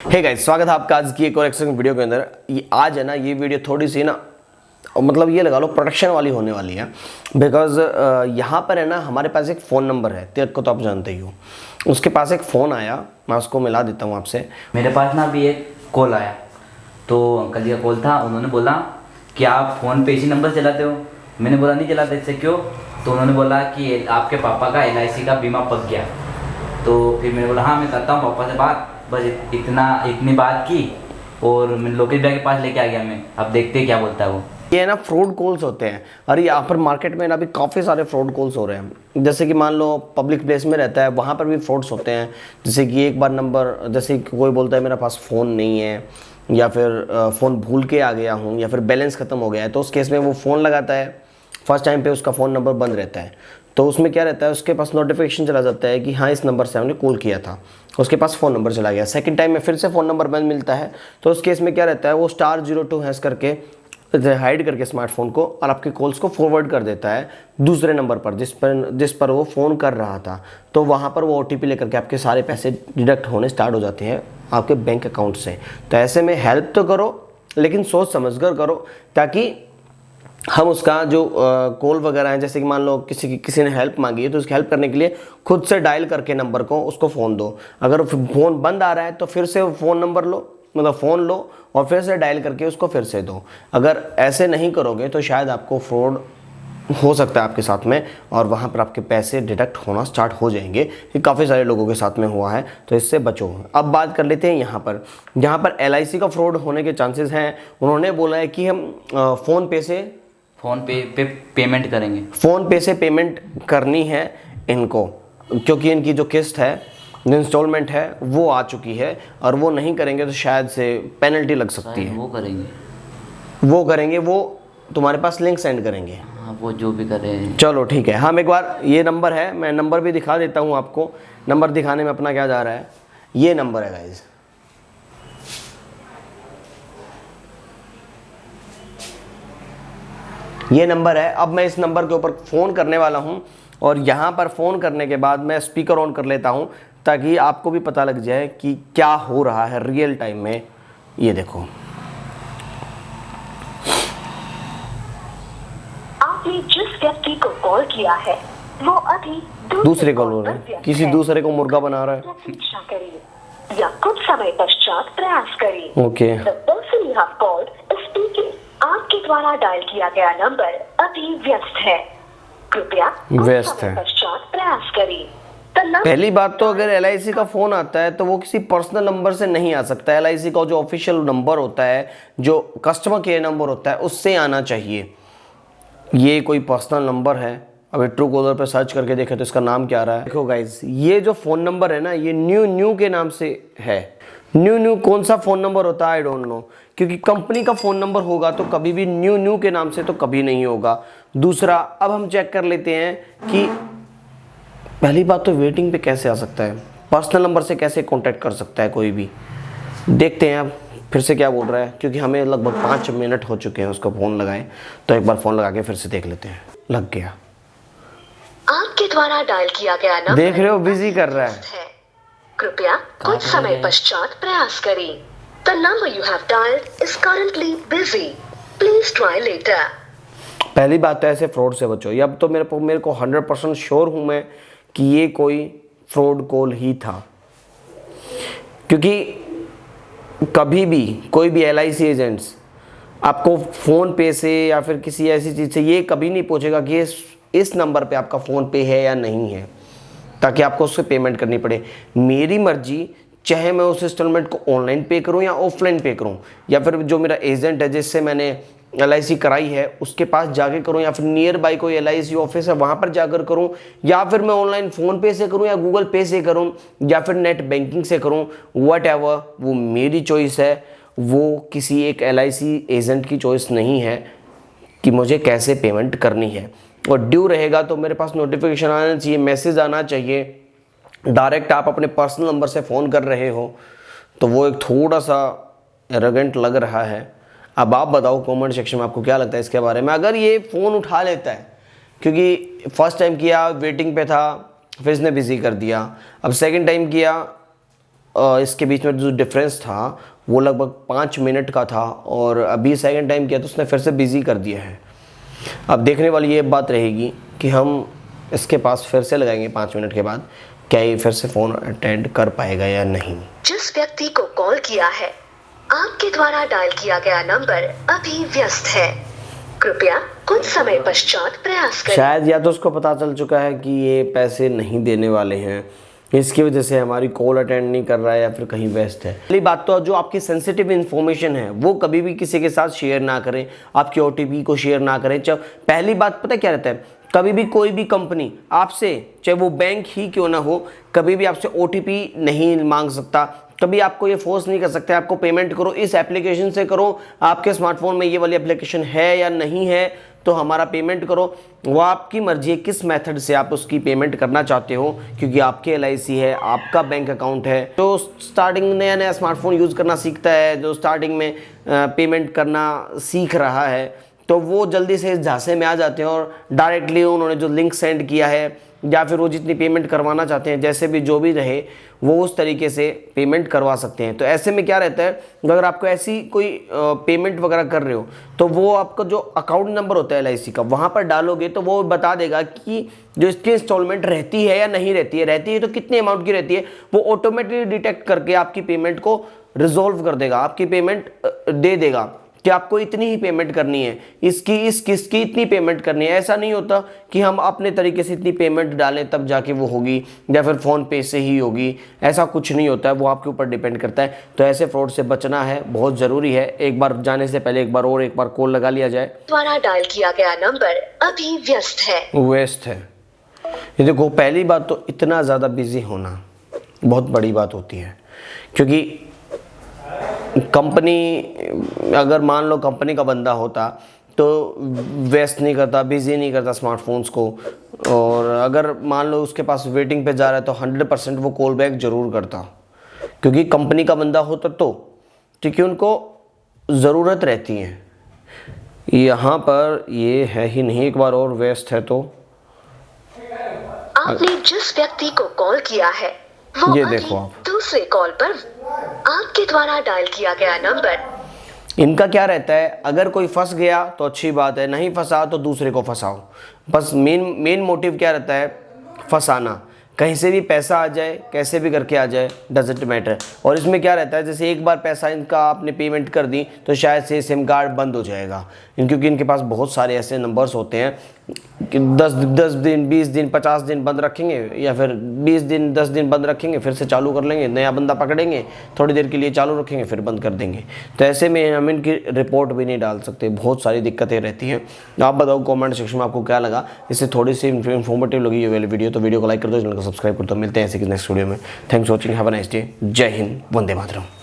Hey guys, स्वागत है आपका आज की एक और एक्सरसाइज वीडियो के अंदर। ये आज है ना, ये वीडियो थोड़ी सी ना मतलब ये लगा लो प्रोटेक्शन वाली होने वाली है। बिकॉज यहाँ पर है ना, हमारे पास एक फ़ोन नंबर है, तेरे को तो आप जानते ही हो। उसके पास एक फ़ोन आया, मैं उसको मिला देता हूँ आपसे। मेरे पास ना अभी एक कॉल आया, तो अंकल जी का कॉल था। उन्होंने बोला कि आप फ़ोन पे इसी नंबर चलाते हो। मैंने बोला नहीं चलाते। इससे क्यों? तो उन्होंने बोला कि आपके पापा का LIC का बीमा पक गया। तो फिर मैंने बोला हाँ मैं करता हूँ पापा से बात। बस इतनी बात की और मैं लोकेश भैया के पास लेके आ गया। मैं अब देखते क्या बोलता है वो। ये ना फ्रॉड कॉल्स होते हैं, और यहाँ पर मार्केट में ना अभी काफ़ी सारे फ्रॉड कॉल्स हो रहे हैं। जैसे कि मान लो पब्लिक प्लेस में रहता है, वहाँ पर भी फ्रॉड्स होते हैं। जैसे कि एक बार नंबर, जैसे कि कोई बोलता है मेरे पास फ़ोन नहीं है, या फिर फ़ोन भूल के आ गया हूँ, या फिर बैलेंस ख़त्म हो गया है। तो उस केस में वो फ़ोन लगाता है, फर्स्ट टाइम पे उसका फ़ोन नंबर बंद रहता है। तो उसमें क्या रहता है, उसके पास नोटिफिकेशन चला जाता है कि हाँ इस नंबर से हमने कॉल किया था, उसके पास फ़ोन नंबर चला गया। सेकंड टाइम में फिर से फ़ोन नंबर बंद मिलता है। तो उस केस में क्या रहता है, वो *02# करके हाइड करके स्मार्टफोन को और आपके कॉल्स को फॉरवर्ड कर देता है दूसरे नंबर पर जिस पर वो फ़ोन कर रहा था। तो वहाँ पर वो OTP लेकर के आपके सारे पैसे डिडक्ट होने स्टार्ट हो जाते हैं आपके बैंक अकाउंट से। तो ऐसे में हेल्प तो करो, लेकिन सोच समझ कर करो, ताकि हम उसका जो कॉल वगैरह है, जैसे कि मान लो किसी ने हेल्प मांगी है, तो उसकी हेल्प करने के लिए खुद से डायल करके नंबर को उसको फ़ोन दो। अगर फ़ोन बंद आ रहा है तो फिर से फ़ोन नंबर लो, मतलब फ़ोन लो और फिर से डायल करके उसको फिर से दो। अगर ऐसे नहीं करोगे तो शायद आपको फ्रॉड हो सकता है आपके साथ में, और वहाँ पर आपके पैसे डिडक्ट होना स्टार्ट हो जाएंगे। ये काफ़ी सारे लोगों के साथ में हुआ है, तो इससे बचो। अब बात कर लेते हैं यहाँ पर LIC का फ्रॉड होने के चांसेस हैं। उन्होंने बोला है कि हम फ़ोन पे से पेमेंट करनी है इनको, क्योंकि इनकी जो किस्त है, जो इंस्टॉलमेंट है वो आ चुकी है, और वो नहीं करेंगे तो शायद से पेनल्टी लग सकती है। वो करेंगे, वो तुम्हारे पास लिंक सेंड करेंगे। हाँ, वो जो भी करें। चलो ठीक है, हम एक बार, ये नंबर है, मैं नंबर भी दिखा देता हूँ आपको। नंबर दिखाने में अपना क्या जा रहा है, ये नंबर है गाइज। ये नंबर है। अब मैं इस नंबर के ऊपर फ़ोन करने वाला हूँ, और यहाँ पर फ़ोन करने के बाद मैं स्पीकर ऑन कर लेता हूँ, ताकि आपको भी पता लग जाए कि क्या हो रहा है रियल टाइम में। ये देखो, आपने जिस व्यक्ति को कॉल किया है वो अभी दूसरे कॉल हो रहे हैं, किसी दूसरे को मुर्गा बना रहा है। प्रतीक्षा करिए या कुछ समय पश्चात प्रयास करिए। Okay, The person you have called is speaking. आपके द्वारा डायल किया गया नंबर अभी व्यस्त है, कृपया कुछ व्यस्त समय है। पश्चात प्रयास करिए। The number- पहली बात तो, अगर LIC का फ़ोन आता है तो वो किसी पर्सनल नंबर से नहीं आ सकता है। LIC का जो ऑफिशियल नंबर होता है, जो कस्टमर केयर नंबर होता है, उससे आना चाहिए। ये कोई पर्सनल नंबर है। अभी ट्रू कॉलर पे सर्च करके देखें तो इसका नाम क्या आ रहा है। देखो गाइज, ये जो फ़ोन नंबर है ना, ये न्यू के नाम से है। न्यू कौन सा फ़ोन नंबर होता है, आई डोंट नो, क्योंकि कंपनी का फ़ोन नंबर होगा तो कभी भी न्यू के नाम से तो कभी नहीं होगा। दूसरा, अब हम चेक कर लेते हैं कि पहली बात तो वेटिंग पे कैसे आ सकता है, पर्सनल नंबर से कैसे कांटेक्ट कर सकता है कोई भी। देखते हैं अब फिर से क्या बोल रहा है, क्योंकि हमें लगभग 5 मिनट हो चुके हैं उसको फ़ोन लगाए। तो एक बार फ़ोन लगा के फिर से देख लेते हैं। लग गया। आपके द्वारा डायल किया गया नंबर देख रहे हो, बिजी कर रहा है। कृपया कुछ समय पश्चात प्रयास करें। The number you have dialed is currently busy. Please try later. पहली बात तो ऐसे फ्रॉड से बचो। ये अब तो मेरे को 100% श्योर हूँ मैं कि ये कोई फ्रॉड कॉल ही था, क्योंकि कभी भी कोई भी LIC एजेंट्स आपको फ़ोन पे से या फिर किसी ऐसी चीज़ से ये कभी नहीं पूछेगा कि इस नंबर पे आपका फ़ोन पे है या नहीं है, ताकि आपको उससे पेमेंट करनी पड़े। मेरी मर्जी, चाहे मैं उस इंस्टॉलमेंट को ऑनलाइन पे करूं या ऑफलाइन पे करूं, या फिर जो मेरा एजेंट है जिससे मैंने LIC कराई है उसके पास जाके करूं, या फिर नियर बाई कोई LIC ऑफिस है वहाँ पर जाकर करूं, या फिर मैं ऑनलाइन फ़ोन पे से करूं या गूगल पे से करूं या फिर नेट बैंकिंग से करूं, व्हाटएवर, वो मेरी चॉइस है। वो किसी एक LIC एजेंट की चॉइस नहीं है कि मुझे कैसे पेमेंट करनी है। और ड्यू रहेगा तो मेरे पास नोटिफिकेशन आना चाहिए, मैसेज आना चाहिए। डायरेक्ट आप अपने पर्सनल नंबर से फ़ोन कर रहे हो तो वो एक थोड़ा सा एरोगेंट लग रहा है। अब आप बताओ कमेंट सेक्शन में आपको क्या लगता है इसके बारे में। अगर ये फ़ोन उठा लेता है, क्योंकि फर्स्ट टाइम किया वेटिंग पे था, फिर इसने बिज़ी कर दिया, अब सेकंड टाइम किया इसके बीच में जो डिफरेंस था वो लगभग 5 मिनट का था, और अभी सेकंड टाइम किया तो उसने फिर से बिज़ी कर दिया है। अब देखने वाली ये बात रहेगी कि हम इसके पास फिर से लगाएंगे 5 मिनट के बाद, क्या ये फिर से फ़ोन अटेंड कर पाएगा या नहीं। जिस व्यक्ति को कॉल किया है, आपके द्वारा डायल किया गया नंबर अभी व्यस्त है, कृपया कुछ समय पश्चात प्रयास करें। शायद या तो उसको पता चल चुका है कि ये पैसे नहीं देने वाले हैं, इसकी वजह से हमारी कॉल अटेंड नहीं कर रहा है, या फिर कहीं व्यस्त है। पहली बात तो जो आपकी सेंसिटिव इन्फॉर्मेशन है वो कभी भी किसी के साथ शेयर ना करें, आपकी OTP को शेयर ना करें। पहली बात पता क्या रहता है, कभी भी कोई भी कंपनी आपसे, चाहे वो बैंक ही क्यों ना हो, कभी भी आपसे OTP नहीं मांग सकता, कभी आपको ये फोर्स नहीं कर सकते आपको पेमेंट करो, इस एप्लीकेशन से करो, आपके स्मार्टफोन में ये वाली एप्लीकेशन है या नहीं है तो हमारा पेमेंट करो। वो आपकी मर्जी है किस मेथड से आप उसकी पेमेंट करना चाहते हो, क्योंकि आपके LIC है, आपका बैंक अकाउंट है। जो स्टार्टिंग नया नया स्मार्टफोन यूज़ करना सीखता है, जो स्टार्टिंग में पेमेंट करना सीख रहा है, तो वो जल्दी से इस झांसे में आ जाते हैं और डायरेक्टली उन्होंने जो लिंक सेंड किया है या फिर वो जितनी पेमेंट करवाना चाहते हैं, जैसे भी जो भी रहे वो उस तरीके से पेमेंट करवा सकते हैं। तो ऐसे में क्या रहता है, अगर आपको ऐसी कोई पेमेंट वगैरह कर रहे हो तो वो आपका जो अकाउंट नंबर होता है LIC का, वहाँ पर डालोगे तो वो बता देगा कि जो इसकी इंस्टॉलमेंट रहती है या नहीं रहती है, रहती है तो कितने अमाउंट की रहती है, वो ऑटोमेटिकली डिटेक्ट करके आपकी पेमेंट को रिजॉल्व कर देगा, आपकी पेमेंट दे देगा कि आपको इतनी ही पेमेंट करनी है, इसकी इस किस्त की इतनी पेमेंट करनी है। ऐसा नहीं होता कि हम अपने तरीके से इतनी पेमेंट डालें तब जाके वो होगी, या फिर फ़ोन पे से ही होगी, ऐसा कुछ नहीं होता है, वो आपके ऊपर डिपेंड करता है। तो ऐसे फ्रॉड से बचना है, बहुत ज़रूरी है। एक बार जाने से पहले एक बार कॉल लगा लिया जाए। द्वारा डायल किया गया नंबर अभी व्यस्त है। व्यस्त है, ये देखो, पहली बात तो इतना ज़्यादा बिजी होना बहुत बड़ी बात होती है, क्योंकि कंपनी, अगर मान लो कंपनी का बंदा होता तो वेस्ट नहीं करता, बिज़ी नहीं करता स्मार्टफोन्स को, और अगर मान लो उसके पास वेटिंग पे जा रहा है तो 100% वो कॉल बैक ज़रूर करता, क्योंकि कंपनी का बंदा होता तो, क्योंकि उनको ज़रूरत रहती है। यहाँ पर ये है ही नहीं, एक बार और व्यस्त है तो आपने जिस व्यक्ति को कॉल किया है वो ये अभी देखो आप। दूसरे कॉल पर आपके द्वारा डायल किया गया नंबर। इनका क्या रहता है, अगर कोई फंस गया तो अच्छी बात है, नहीं फंसा तो दूसरे को फंसाओ। बस मेन मोटिव क्या रहता है, फंसाना। कहीं से भी पैसा आ जाए, कैसे भी करके आ जाए, डजंट मैटर। और इसमें क्या रहता है, जैसे एक बार पैसा इनका आपने पेमेंट कर दी तो शायद से सिम कार्ड बंद हो जाएगा, क्योंकि इनके पास बहुत सारे ऐसे नंबर्स होते हैं कि 10 दिन 20 दिन 50 दिन बंद रखेंगे, या फिर 20 दिन 10 दिन बंद रखेंगे, फिर से चालू कर लेंगे, नया बंदा पकड़ेंगे, थोड़ी देर के लिए चालू रखेंगे, फिर बंद कर देंगे। तो ऐसे में हम इनकी रिपोर्ट भी नहीं डाल सकते, बहुत सारी दिक्कतें रहती हैं। आप बताओ कमेंट सेक्शन में आपको क्या लगा, इससे थोड़ी सी इन्फॉर्मेटिव लगी ये वाली वीडियो तो वीडियो को लाइक कर दो, चैनल को सब्सक्राइब कर दो। मिलते हैं ऐसे कि नेक्स्ट वीडियो में। Thanks for watching, have a nice day. जय हिंद, वंदे मातरम।